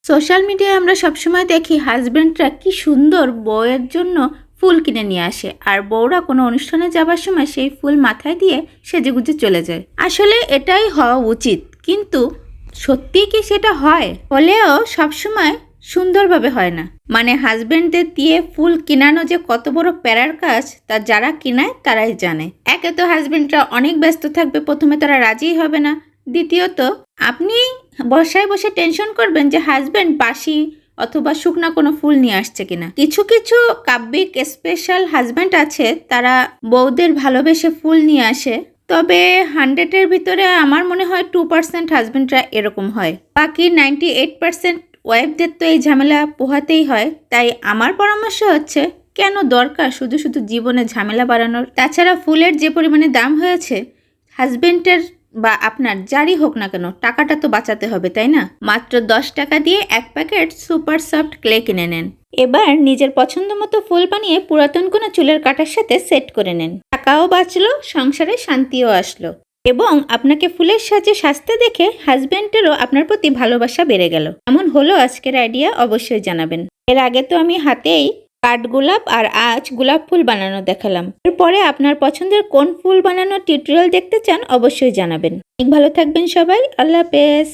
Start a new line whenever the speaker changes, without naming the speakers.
Social মিডিয়ায় আমরা সবসময় দেখি হাজব্যান্ডরা কি সুন্দর বউয়ের জন্য ফুল কিনে নিয়ে আসে, আর বউরা কোনো অনুষ্ঠানে যাবার সময় সেই ফুল মাথায় দিয়ে সেজেগুজে চলে যায়। আসলে এটাই হওয়া উচিত, কিন্তু সত্যিই কি সেটা হয়? হলেও সবসময় সুন্দরভাবে হয় না। মানে হাজব্যান্ডদের দিয়ে ফুল কিনানো যে কত বড় প্যারার কাজ, তা যারা কিনায় তারাই জানে। একে তো হাজব্যান্ডরা অনেক ব্যস্ত থাকবে, প্রথমে তারা রাজিই হবে না। দ্বিতীয়ত আপনি বসায় বসে টেনশন করবেন যে হাজব্যান্ড বাসি অথবা শুকনা কোনো ফুল নিয়ে আসছে কিনা। কিছু কিছু কাব্যিক স্পেশাল হাজব্যান্ড আছে, তারা বউদের ভালোবেসে ফুল নিয়ে আসে। তবে 100-এর ভিতরে আমার মনে হয় 2% হাজব্যান্ডরা এরকম হয়। বাকি 98% ওয়াইফদের তো এই ঝামেলা পোহাতেই হয়। তাই আমার পরামর্শ হচ্ছে, কেন দরকার শুধু শুধু জীবনে ঝামেলা বাড়ানোর? তাছাড়া ফুলের যে পরিমাণে দাম হয়েছে, হাজব্যান্ডের বা আপনার যারই হোক না কেন টাকাটা তো বাঁচাতে হবে, তাই না? মাত্র 10 টাকা দিয়ে 1 প্যাকেট সুপার সফট ক্লে কিনে নেন। এবার নিজের পছন্দ মতো ফুল বানিয়ে পুরাতন কোনো চুলের কাটার সাথে সেট করে নেন। টাকাও বাঁচলো, সংসারে শান্তিও আসলো, এবং আপনাকে ফুলের সাজে সাজতে দেখে হাজব্যান্ডেরও আপনার প্রতি ভালোবাসা বেড়ে গেল। এমন হলো আজকের আইডিয়া? অবশ্যই জানাবেন। এর আগে তো আমি হাতেই কাঠগোলাপ আর আজ গোলাপ ফুল বানানো দেখালাম। এরপরে আপনার পছন্দের কোন ফুল বানানোর টিউটোরিয়াল দেখতে চান অবশ্যই জানাবেন। অনেক ভালো থাকবেন সবাই। আল্লাহ হাফেজ।